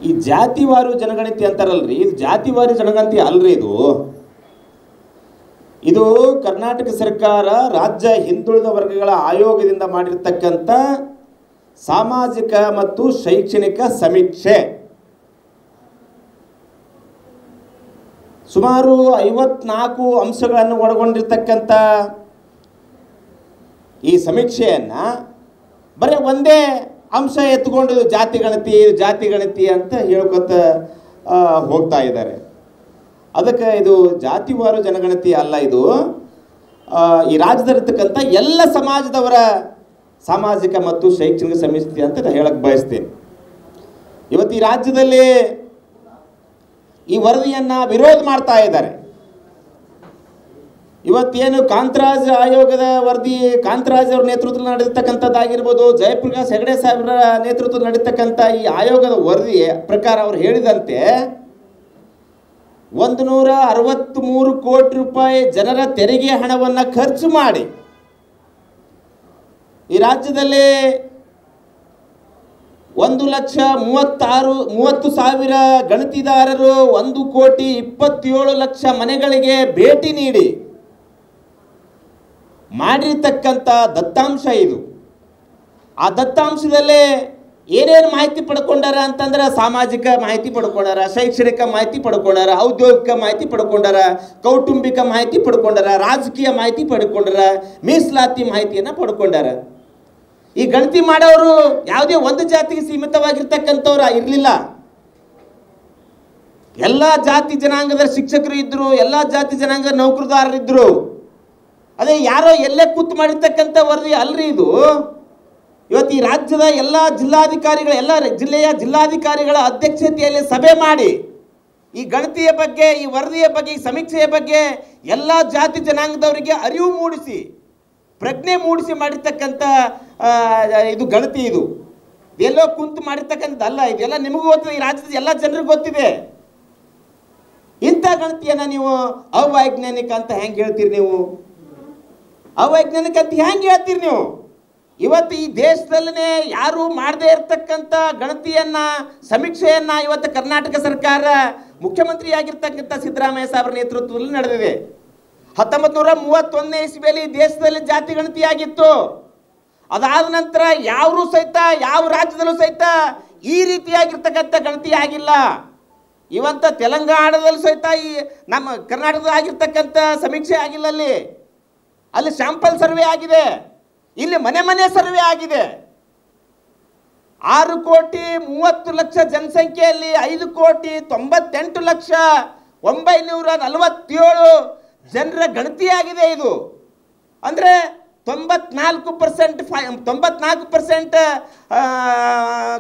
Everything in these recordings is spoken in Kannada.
ಈ ಜಾತಿವಾರು ಜನಗಣತಿ ಅಂತಾರಲ್ರಿ, ಇದು ಜಾತಿವಾರು ಜನಗಣತಿ ಅಲ್ರಿ. ಇದು ಕರ್ನಾಟಕ ಸರ್ಕಾರ ರಾಜ್ಯ ಹಿಂದುಳಿದ ವರ್ಗಗಳ ಆಯೋಗದಿಂದ ಮಾಡಿರ್ತಕ್ಕಂಥ ಸಾಮಾಜಿಕ ಮತ್ತು ಶೈಕ್ಷಣಿಕ ಸಮೀಕ್ಷೆ. ಸುಮಾರು 54 ಅಂಶಗಳನ್ನು ಒಳಗೊಂಡಿರ್ತಕ್ಕಂಥ ಈ ಸಮೀಕ್ಷೆಯನ್ನು ಬರೀ ಒಂದೇ ಅಂಶ ಎತ್ಕೊಂಡು ಜಾತಿ ಗಣತಿ ಅಂತ ಹೇಳ್ಕೊತ ಹೋಗ್ತಾ ಇದ್ದಾರೆ. ಅದಕ್ಕೆ ಇದು ಜಾತಿವಾರು ಜನಗಣತಿ ಅಲ್ಲ, ಇದು ಈ ರಾಜ್ಯದಲ್ಲಿರ್ತಕ್ಕಂಥ ಎಲ್ಲ ಸಮಾಜದವರ ಸಾಮಾಜಿಕ ಮತ್ತು ಶೈಕ್ಷಣಿಕ ಸಮೀಕ್ಷೆ ಅಂತ ಹೇಳಕ್ಕೆ ಬಯಸ್ತೇನೆ. ಇವತ್ತು ಈ ರಾಜ್ಯದಲ್ಲಿ ಈ ವರದಿಯನ್ನು ವಿರೋಧ ಮಾಡ್ತಾ ಇದ್ದಾರೆ. ಇವತ್ತೇನು ಕಾಂತರಾಜ್ ಆಯೋಗದ ವರದಿ, ಕಾಂತರಾಜ್ ಅವರ ನೇತೃತ್ವದಲ್ಲಿ ನಡೆದಿರ್ತಕ್ಕಂಥದ್ದಾಗಿರ್ಬೋದು, ಜಯಪ್ರಕಾಶ್ ಹೆಗಡೆ ಸಾಹೇಬರ ನೇತೃತ್ವದಲ್ಲಿ ನಡೆದಿರ್ತಕ್ಕಂಥ ಈ ಆಯೋಗದ ವರದಿ ಪ್ರಕಾರ ಅವರು ಹೇಳಿದಂತೆ 163 ಕೋಟಿ ರೂಪಾಯಿ ಜನರ ತೆರಿಗೆ ಹಣವನ್ನು ಖರ್ಚು ಮಾಡಿ ಈ ರಾಜ್ಯದಲ್ಲಿ 1,30,000 ಗಣತಿದಾರರು 1,27,00,000 ಮನೆಗಳಿಗೆ ಭೇಟಿ ನೀಡಿ ಮಾಡಿರ್ತಕ್ಕಂಥ ದತ್ತಾಂಶ ಇದು. ಆ ದತ್ತಾಂಶದಲ್ಲಿ ಏನೇನು ಮಾಹಿತಿ ಪಡ್ಕೊಂಡಾರ ಅಂತಂದ್ರೆ ಸಾಮಾಜಿಕ ಮಾಹಿತಿ ಪಡ್ಕೊಂಡಾರ, ಶೈಕ್ಷಣಿಕ ಮಾಹಿತಿ ಪಡ್ಕೊಂಡಾರ, ಔದ್ಯೋಗಿಕ ಮಾಹಿತಿ ಪಡ್ಕೊಂಡಾರ, ಕೌಟುಂಬಿಕ ಮಾಹಿತಿ ಪಡ್ಕೊಂಡಾರ, ರಾಜಕೀಯ ಮಾಹಿತಿ ಪಡ್ಕೊಂಡಾರ, ಮೀಸಲಾತಿ ಮಾಹಿತಿಯನ್ನು ಪಡ್ಕೊಂಡಾರ. ಈ ಗಣತಿ ಮಾಡೋರು ಯಾವುದೇ ಒಂದು ಜಾತಿಗೆ ಸೀಮಿತವಾಗಿರ್ತಕ್ಕಂಥವ್ರು ಇರಲಿಲ್ಲ. ಎಲ್ಲ ಜಾತಿ ಜನಾಂಗದ ಶಿಕ್ಷಕರು ಇದ್ದರು, ಎಲ್ಲ ಜಾತಿ ಜನಾಂಗದ ನೌಕರದಾರರಿದ್ದರು. ಅದೇ ಯಾರೋ ಎಲ್ಲೇ ಕೂತು ಮಾಡಿರ್ತಕ್ಕಂಥ ವರದಿ ಅಲ್ರಿ ಇದು. ಇವತ್ತು ಈ ರಾಜ್ಯದ ಎಲ್ಲ ಜಿಲ್ಲಾಧಿಕಾರಿಗಳ, ಎಲ್ಲ ಜಿಲ್ಲೆಯ ಜಿಲ್ಲಾಧಿಕಾರಿಗಳ ಅಧ್ಯಕ್ಷತೆಯಲ್ಲಿ ಸಭೆ ಮಾಡಿ ಈ ಗಣತಿಯ ಬಗ್ಗೆ, ಈ ವರದಿಯ ಬಗ್ಗೆ, ಈ ಸಮೀಕ್ಷೆಯ ಬಗ್ಗೆ ಎಲ್ಲ ಜಾತಿ ಜನಾಂಗದವರಿಗೆ ಅರಿವು ಮೂಡಿಸಿ, ಪ್ರಜ್ಞೆ ಮೂಡಿಸಿ ಮಾಡಿರ್ತಕ್ಕಂಥ ಇದು ಗಣತಿ. ಇದು ಎಲ್ಲೋ ಕುಂತು ಮಾಡಿರ್ತಕ್ಕಂಥದ್ದಲ್ಲ, ಇದೆಲ್ಲ ನಿಮಗೂ ಗೊತ್ತಿದೆ, ಈ ರಾಜ್ಯದ ಎಲ್ಲ ಜನರಿಗೂ ಗೊತ್ತಿದೆ. ಇಂಥ ಗಣತಿಯನ್ನು ನೀವು ಅವೈಜ್ಞಾನಿಕ ಅಂತ ಹೆಂಗೆ ಹೇಳ್ತೀರಿ? ನೀವು ಅವೈಜ್ಞಾನಿಕ ಅಂತ ಹೆಂಗೆ ಹೇಳ್ತೀರಿ ನೀವು? ಇವತ್ತು ಈ ದೇಶದಲ್ಲೇ ಯಾರು ಮಾಡದೇ ಇರತಕ್ಕಂಥ ಗಣತಿಯನ್ನು, ಸಮೀಕ್ಷೆಯನ್ನು ಇವತ್ತು ಕರ್ನಾಟಕ ಸರ್ಕಾರ ಮುಖ್ಯಮಂತ್ರಿ ಆಗಿರ್ತಕ್ಕಂಥ ಸಿದ್ದರಾಮಯ್ಯ ಸಾಹೇಬರ ನೇತೃತ್ವದಲ್ಲಿ ನಡೆದಿದೆ. 1931ನೇ ಇಸ್ವಿಯಲ್ಲಿ ದೇಶದಲ್ಲಿ ಜಾತಿ ಗಣತಿ ಆಗಿತ್ತು. ಅದಾದ ನಂತರ ಯಾರೂ ಸಹಿತ, ಯಾವ ರಾಜ್ಯದಲ್ಲೂ ಸಹಿತ ಈ ರೀತಿಯಾಗಿರ್ತಕ್ಕಂಥ ಗಣತಿ ಆಗಿಲ್ಲ. ಇವತ್ತು ತೆಲಂಗಾಣದಲ್ಲೂ ಸಹಿತ ಈ ನಮ್ಮ ಕರ್ನಾಟಕದ ಆಗಿರ್ತಕ್ಕಂಥ ಸಮೀಕ್ಷೆ ಆಗಿಲ್ಲ. ಅಲ್ಲಿ ಸ್ಯಾಂಪಲ್ ಸರ್ವೆ ಆಗಿದೆ, ಇಲ್ಲಿ ಮನೆ ಮನೆ ಸರ್ವೆ ಆಗಿದೆ. 6,30,00,000 ಜನಸಂಖ್ಯೆಯಲ್ಲಿ 5,98,947 ಜನರ ಗಣತಿಯಾಗಿದೆ. ಇದು ಅಂದರೆ 94%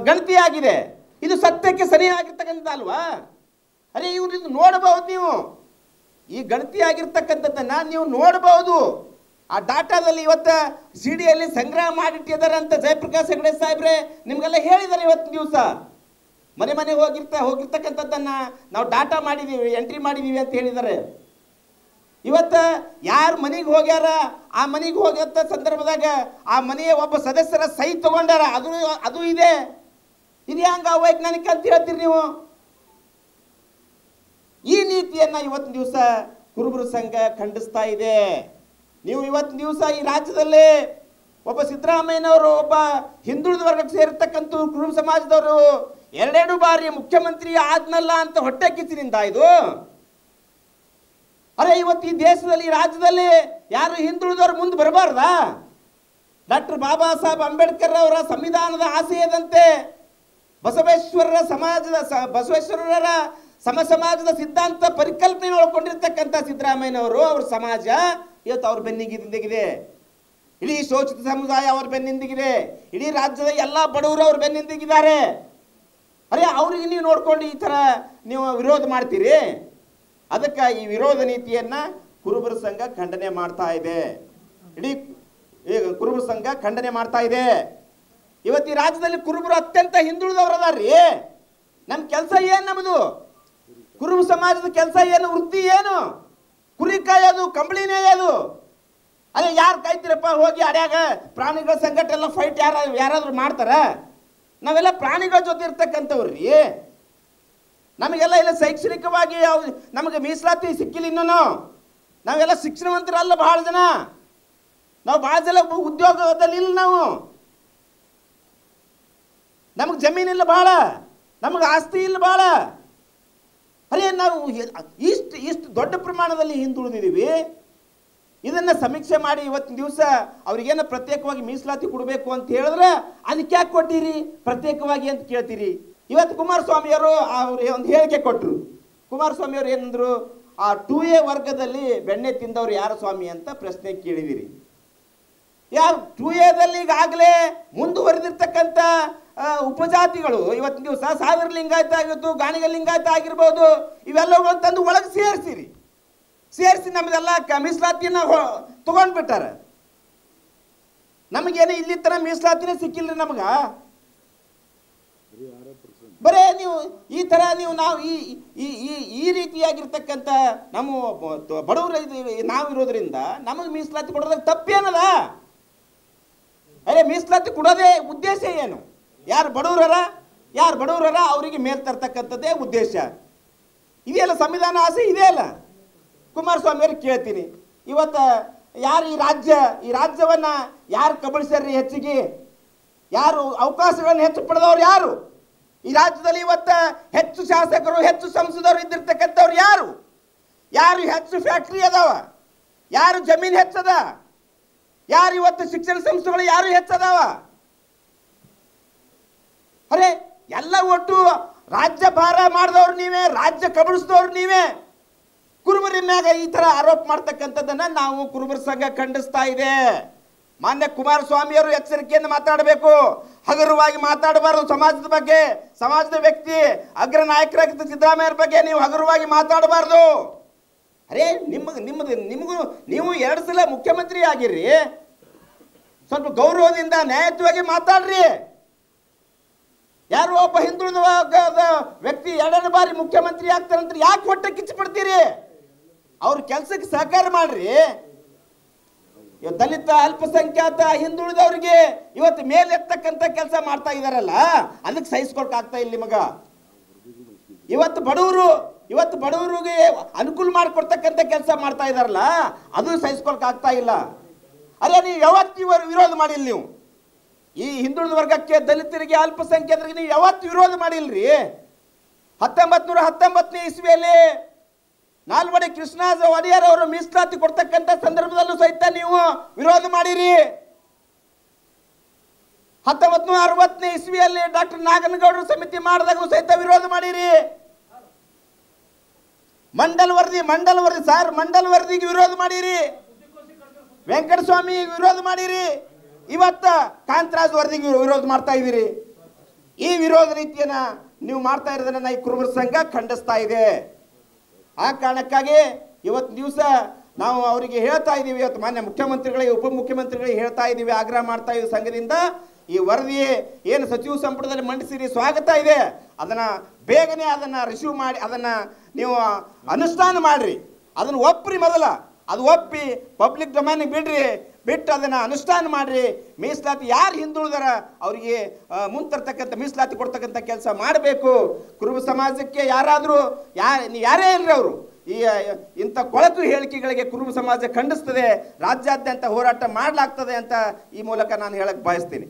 ಗಣತಿಯಾಗಿದೆ. ಇದು ಸತ್ಯಕ್ಕೆ ಸರಿಯಾಗಿರ್ತಕ್ಕಂಥದ್ದು ಅಲ್ವಾ? ಅರೆ ಇವ್ರು ಇದು ನೋಡಬಹುದು, ನೀವು ಈ ಗಣತಿ ಆಗಿರ್ತಕ್ಕಂಥದ್ದನ್ನು ನೀವು ನೋಡಬಹುದು. ಆ ಡಾಟಾದಲ್ಲಿ ಇವತ್ತು ಸಿಡಿಯಲ್ಲಿ ಸಂಗ್ರಹ ಮಾಡಿಟ್ಟಿದ್ದಾರೆ ಅಂತ ಜಯಪ್ರಕಾಶ್ ಹೆಗಡೆ ಸಾಹೇಬ್ರೆ ನಿಮಗೆಲ್ಲ ಹೇಳಿದ್ದಾರೆ. ಇವತ್ತು ದಿವಸ ಮನೆ ಮನೆ ಹೋಗಿರ್ತಕ್ಕಂಥದ್ದನ್ನು ನಾವು ಡಾಟಾ ಮಾಡಿದ್ದೀವಿ, ಎಂಟ್ರಿ ಮಾಡಿದ್ದೀವಿ ಅಂತ ಹೇಳಿದ್ದಾರೆ. ಇವತ್ತು ಯಾರು ಮನೆಗೆ ಹೋಗ್ಯಾರ, ಆ ಮನೆಗೆ ಹೋಗಂಥ ಸಂದರ್ಭದಾಗ ಆ ಮನೆಯ ಒಬ್ಬ ಸದಸ್ಯರ ಸಹಿ ತಗೊಂಡಾರ, ಅದು ಇದೆ. ಇದು ಹಂಗೆ ಅವೈಜ್ಞಾನಿಕ ಅಂತ ಹೇಳ್ತೀರಿ ನೀವು? ಈ ನೀತಿಯನ್ನು ಇವತ್ತಿನ ದಿವಸ ಕುರುಬರ ಸಂಘ ಖಂಡಿಸ್ತಾ ಇದೆ. ನೀವು ಇವತ್ತಿನ ದಿವಸ ಈ ರಾಜ್ಯದಲ್ಲಿ ಒಬ್ಬ ಸಿದ್ದರಾಮಯ್ಯನವರು, ಒಬ್ಬ ಹಿಂದುಳಿದ ವರ್ಗಕ್ಕೆ ಸೇರಿರ್ತಕ್ಕಂಥ ಕುರುಬ ಸಮಾಜದವರು 2 ಬಾರಿ ಮುಖ್ಯಮಂತ್ರಿ ಆದ್ನಲ್ಲ ಅಂತ ಹೊಟ್ಟೆ ಕಿಚ್ಚಿನಿಂದ ಇದು. ಅರೆ ಇವತ್ತು ಈ ದೇಶದಲ್ಲಿ, ರಾಜ್ಯದಲ್ಲಿ ಯಾರು ಹಿಂದುಳಿದವರು ಮುಂದೆ ಬರಬಾರ್ದಾ? ಡಾಕ್ಟರ್ ಬಾಬಾ ಸಾಹೇಬ್ ಅಂಬೇಡ್ಕರ್ ಅವರ ಸಂವಿಧಾನದ ಆಶಯದಂತೆ ಬಸವೇಶ್ವರರ ಸಮ ಸಮಾಜದ ಸಿದ್ಧಾಂತ ಪರಿಕಲ್ಪನೆ ಒಳಗೊಂಡಿರ್ತಕ್ಕಂಥ ಸಿದ್ದರಾಮಯ್ಯನವರು, ಅವ್ರ ಸಮಾಜ ಇವತ್ತು ಅವ್ರ ಬೆನ್ನಿಗಿದೆ. ಇಡೀ ಶೋಷಿತ ಸಮುದಾಯ ಅವ್ರ ಬೆನ್ನಿಂದಿಗಿದೆ. ಇಡೀ ರಾಜ್ಯದ ಎಲ್ಲ ಬಡವರು ಅವ್ರ ಬೆನ್ನಿಂದಿಗಿದ್ದಾರೆ. ಅರೆ ಅವ್ರಿಗೆ ನೀವು ನೋಡ್ಕೊಂಡು ಈ ಥರ ನೀವು ವಿರೋಧ ಮಾಡ್ತೀರಿ? ಅದಕ್ಕೆ ಈ ವಿರೋಧ ನೀತಿಯನ್ನು ಕುರುಬರ ಸಂಘ ಖಂಡನೆ ಮಾಡ್ತಾ ಇದೆ. ಇಡೀ ಕುರುಬರ ಸಂಘ ಖಂಡನೆ ಮಾಡ್ತಾ ಇದೆ. ಇವತ್ತು ಈ ರಾಜ್ಯದಲ್ಲಿ ಕುರುಬರು ಅತ್ಯಂತ ಹಿಂದುಳಿದವರು ಅದಾರ್ರಿ. ನಮ್ಮ ಕೆಲಸ ಏನು? ನಮ್ಮದು ಕುರುಬ ಸಮಾಜದ ಕೆಲಸ ಏನು? ವೃತ್ತಿ ಏನು? ಕುರಿ ಕಾಯೋದು, ಕಂಬಳಿನೇ ಅದು. ಅದೇ ಯಾರು ಕಾಯ್ತೀರಪ್ಪ? ಹೋಗಿ ಅಡ್ಯಾಗ ಪ್ರಾಣಿಗಳ ಸಂಕಟ ಎಲ್ಲ ಫೈಟ್ ಯಾರಾದ್ರೂ ಮಾಡ್ತಾರ? ನಾವೆಲ್ಲ ಪ್ರಾಣಿಗಳ ಜೊತೆ ಇರ್ತಕ್ಕಂಥವ್ರಿ. ನಮಗೆಲ್ಲ ಇಲ್ಲ ಶೈಕ್ಷಣಿಕವಾಗಿ ನಮಗೆ ಮೀಸಲಾತಿ ಸಿಕ್ಕಿಲ್ಲ ಇನ್ನೂ. ನಾವೆಲ್ಲ ಶಿಕ್ಷಣವಂತರಲ್ಲ, ಬಹಳ ಜನ ನಾವು ಭಾಳ ಜನ ಉದ್ಯೋಗದಲ್ಲಿ ಇಲ್ಲ, ನಮಗೆ ಜಮೀನಿಲ್ಲ ಭಾಳ, ನಮಗೆ ಆಸ್ತಿ ಇಲ್ಲ ಭಾಳ. ಅರೇ ನಾವು ಇಷ್ಟು ದೊಡ್ಡ ಪ್ರಮಾಣದಲ್ಲಿ ಹಿಂದುಳಿದಿದ್ದೀವಿ. ಇದನ್ನು ಸಮೀಕ್ಷೆ ಮಾಡಿ ಇವತ್ತಿನ ದಿವಸ ಅವ್ರಿಗೇನು ಪ್ರತ್ಯೇಕವಾಗಿ ಮೀಸಲಾತಿ ಕೊಡಬೇಕು ಅಂತ ಹೇಳಿದ್ರೆ ಅದಕ್ಕೆ ಯಾಕೆ ಕೊಟ್ಟಿರಿ ಪ್ರತ್ಯೇಕವಾಗಿ ಅಂತ ಕೇಳ್ತೀರಿ. ಇವತ್ತು ಕುಮಾರಸ್ವಾಮಿಯವರು ಅವ್ರು ಒಂದು ಹೇಳಿಕೆ ಕೊಟ್ಟರು. ಕುಮಾರಸ್ವಾಮಿಯವರು ಏನಂದ್ರು, ಆ 2A ವರ್ಗದಲ್ಲಿ ಬೆಣ್ಣೆ ತಿಂದವ್ರು ಯಾರು ಸ್ವಾಮಿ ಅಂತ ಪ್ರಶ್ನೆ ಕೇಳಿದಿರಿ. ಯಾವ 2Aದಲ್ಲಿ ಈಗಾಗಲೇ ಮುಂದುವರೆದಿರ್ತಕ್ಕಂಥ ಉಪಜಾತಿಗಳು ಇವತ್ತಿನ ದಿವಸ ಸಾಗರ ಲಿಂಗಾಯತ ಆಗಿತ್ತು, ಗಾಣಿಗ ಲಿಂಗಾಯತ ಆಗಿರ್ಬೋದು, ಇವೆಲ್ಲವನ್ನು ತಂದು ಒಳಗೆ ಸೇರಿಸಿ ನಮಗೆಲ್ಲ ಮೀಸಲಾತಿನ ತಗೊಂಡ್ಬಿಟ್ಟಾರೆ. ನಮಗೇನು ಇಲ್ಲಿ ತರ ಮೀಸಲಾತಿನೇ ಸಿಕ್ಕಿಲ್ರಿ ನಮಗ. ಬರೇ ನೀವು ಈ ತರ ನಾವು ಈ ರೀತಿಯಾಗಿರ್ತಕ್ಕಂಥ ನಮ್ಮ ಬಡವರು ನಾವು ಇರೋದ್ರಿಂದ ನಮಗೆ ಮೀಸಲಾತಿ ಕೊಡೋದಾಗ ತಪ್ಪೇನದ? ಅರೆ ಮೀಸಲಾತಿ ಕೊಡೋದೇ ಉದ್ದೇಶ ಏನು? ಯಾರು ಬಡವರರ ಅವರಿಗೆ ಮೇಲ್ ತರ್ತಕ್ಕಂಥದ್ದೇ ಉದ್ದೇಶ. ಇದೆಯಲ್ಲ ಸಂವಿಧಾನ ಆಸೆ ಇದೆಯಲ್ಲ. ಕುಮಾರಸ್ವಾಮಿ ಅವ್ರಿಗೆ ಕೇಳ್ತೀನಿ, ಇವತ್ತು ಯಾರು ಈ ರಾಜ್ಯವನ್ನು ಯಾರು ಕಬಳಿಸ್ಯಾರ್ರಿ ಹೆಚ್ಚಿಗೆ? ಯಾರು ಅವಕಾಶಗಳನ್ನು ಹೆಚ್ಚು ಪಡೆದವ್ರು ಯಾರು? ಈ ರಾಜ್ಯದಲ್ಲಿ ಇವತ್ತು ಹೆಚ್ಚು ಶಾಸಕರು, ಹೆಚ್ಚು ಸಂಸದರು ಇದ್ದಿರ್ತಕ್ಕಂಥವ್ರು ಯಾರು ಹೆಚ್ಚು ಫ್ಯಾಕ್ಟ್ರಿ ಅದಾವ? ಯಾರು ಜಮೀನು ಹೆಚ್ಚದ? ಯಾರು ಇವತ್ತು ಶಿಕ್ಷಣ ಸಂಸ್ಥೆಗಳು ಯಾರು ಹೆಚ್ಚದಾವ? ಅರೆ ಎಲ್ಲ ಒಟ್ಟು ರಾಜ್ಯ ಭಾರ ಮಾಡಿದವ್ರು ನೀವೇ, ರಾಜ್ಯ ಕಬಳಿಸಿದವ್ರು ನೀವೇ. ಕುರುಬರಿ ಮ್ಯಾಗ ಈ ತರ ಆರೋಪ ಮಾಡ್ತಕ್ಕಂಥದ್ದನ್ನ ನಾವು ಕುರುಬರ ಸಂಘ ಖಂಡಿಸ್ತಾ ಇದೆ. ಮಾನ್ಯ ಕುಮಾರಸ್ವಾಮಿಯವರು ಎಚ್ಚರಿಕೆಯಿಂದ ಮಾತಾಡಬೇಕು, ಹಗುರವಾಗಿ ಮಾತಾಡಬಾರದು. ಸಮಾಜದ ಬಗ್ಗೆ, ಸಮಾಜದ ವ್ಯಕ್ತಿ ಅಗ್ರ ನಾಯಕರಾಗಿದ್ದ ಸಿದ್ದರಾಮಯ್ಯರ ಬಗ್ಗೆ ನೀವು ಹಗುರವಾಗಿ ಮಾತಾಡಬಾರ್ದು. ಅರೇ ನಿಮಗೂ ನೀವು 2 ಸಲ ಮುಖ್ಯಮಂತ್ರಿ ಆಗಿರ್ರಿ, ಸ್ವಲ್ಪ ಗೌರವದಿಂದ ನ್ಯಾಯಯುತವಾಗಿ ಮಾತಾಡ್ರಿ. ಯಾರು ಒಬ್ಬ ಹಿಂದುಳಿದ ವ್ಯಕ್ತಿ 2ನೇ ಬಾರಿ ಮುಖ್ಯಮಂತ್ರಿ ಆಗ್ತಾರಂತ ಯಾಕೆ ಹೊಟ್ಟೆ ಕಿಚ್ಚು ಪಡ್ತೀರಿ? ಅವ್ರ ಕೆಲಸಕ್ಕೆ ಸಹಕಾರ ಮಾಡ್ರಿ. ದಲಿತ, ಅಲ್ಪಸಂಖ್ಯಾತ, ಹಿಂದುಳಿದವರಿಗೆ ಇವತ್ತು ಮೇಲೆತ್ತಕ್ಕಂಥ ಕೆಲಸ ಮಾಡ್ತಾ ಇದಾರಲ್ಲ, ಅದಕ್ಕೆ ಸಹಿಸ್ಕೊಳಕ್ ಆಗ್ತಾ ಇಲ್ಲ ನಿಮಗ. ಇವತ್ತು ಬಡವರಿಗೆ ಅನುಕೂಲ ಮಾಡಿಕೊಡ್ತಕ್ಕಂಥ ಕೆಲಸ ಮಾಡ್ತಾ ಇದಾರಲ್ಲ, ಅದು ಸಹಿಸ್ಕೊಳಕ್ ಆಗ್ತಾ ಇಲ್ಲ. ಅದೇ ನೀವು ಯಾವತ್ತು ವಿರೋಧ ಮಾಡಿಲ್ಲ. ನೀವು ಈ ಹಿಂದುಳಿದ ವರ್ಗಕ್ಕೆ, ದಲಿತರಿಗೆ, ಅಲ್ಪಸಂಖ್ಯಾತರಿಗೆ ನೀವು ಯಾವತ್ತು ವಿರೋಧ ಮಾಡಿಲ್ರಿ. 1919ನೇ ಇಸ್ವಿಯಲ್ಲಿ ನಾಲ್ವಡಿ ಕೃಷ್ಣರಾಜ ಒಡೆಯರ್ ಅವರು ಮೀಸಲಾತಿ ಕೊಡ್ತಕ್ಕಂಥ ಸಂದರ್ಭದಲ್ಲೂ ಸಹಿತ ನೀವು ವಿರೋಧ ಮಾಡಿರಿ. 1960ನೇ ಇಸ್ವಿಯಲ್ಲಿ ಡಾಕ್ಟರ್ ನಾಗನಗೌಡರ ಸಮಿತಿ ಮಾಡಿದಾಗೂ ಸಹಿತ ವಿರೋಧ ಮಾಡಿರಿ. ಮಂಡಲ್ ವರದಿಗೆ ವಿರೋಧ ಮಾಡಿರಿ. ವೆಂಕಟಸ್ವಾಮಿ ವಿರೋಧ ಮಾಡಿರಿ. ಇವತ್ತ ಕಾಂತರಾಜ್ ವರದಿಗೆ ವಿರೋಧ ಮಾಡ್ತಾ ಇದ್ದೀರಿ. ಈ ವಿರೋಧ ರೀತಿಯನ್ನ ನೀವು ಮಾಡ್ತಾ ಇರೋದನ್ನ ಈ ಕುರುಬರ ಸಂಘ ಖಂಡಿಸ್ತಾ ಇದೆ. ಆ ಕಾರಣಕ್ಕಾಗಿ ಇವತ್ತು ದಿವಸ ನಾವು ಅವರಿಗೆ ಹೇಳ್ತಾ ಇದ್ದೀವಿ, ಇವತ್ತು ಮಾನ್ಯ ಮುಖ್ಯಮಂತ್ರಿಗಳಿಗೆ, ಉಪಮುಖ್ಯಮಂತ್ರಿಗಳಿಗೆ ಹೇಳ್ತಾ ಇದ್ದೀವಿ, ಆಗ್ರಹ ಮಾಡ್ತಾ ಇದ್ದೀವಿ ಸಂಘದಿಂದ. ಈ ವರದಿ ಏನು ಸಚಿವ ಸಂಪುಟದಲ್ಲಿ ಮಂಡಿಸಿರಿ, ಸ್ವಾಗತ ಇದೆ. ಅದನ್ನು ಬೇಗನೆ ರಿಸೀವ್ ಮಾಡಿ ಅದನ್ನು ನೀವು ಅನುಷ್ಠಾನ ಮಾಡಿರಿ. ಅದನ್ನು ಒಪ್ಪ್ರಿ. ಅದು ಒಪ್ಪಿ ಪಬ್ಲಿಕ್ ಡೊಮೈನಿಗೆ ಬಿಟ್ಟು ಅದನ್ನು ಅನುಷ್ಠಾನ ಮಾಡಿರಿ. ಮೀಸಲಾತಿ ಯಾರು ಹಿಂದುಳಿದಾರ ಅವರಿಗೆ ಮುಂತರ್ತಕ್ಕಂಥ ಮೀಸಲಾತಿ ಕೊಡ್ತಕ್ಕಂಥ ಕೆಲಸ ಮಾಡಬೇಕು. ಕುರುಬ ಸಮಾಜಕ್ಕೆ ಯಾರೇ ಇಲ್ಲರಿ ಅವರು ಇಂಥ ಕೊಳಕು ಹೇಳಿಕೆಗಳಿಗೆ ಕುರುಬ ಸಮಾಜ ಖಂಡಿಸ್ತದೆ. ರಾಜ್ಯಾದ್ಯಂತ ಹೋರಾಟ ಮಾಡಲಾಗ್ತದೆ ಅಂತ ಈ ಮೂಲಕ ನಾನು ಹೇಳಕ್ಕೆ ಬಯಸ್ತೀನಿ.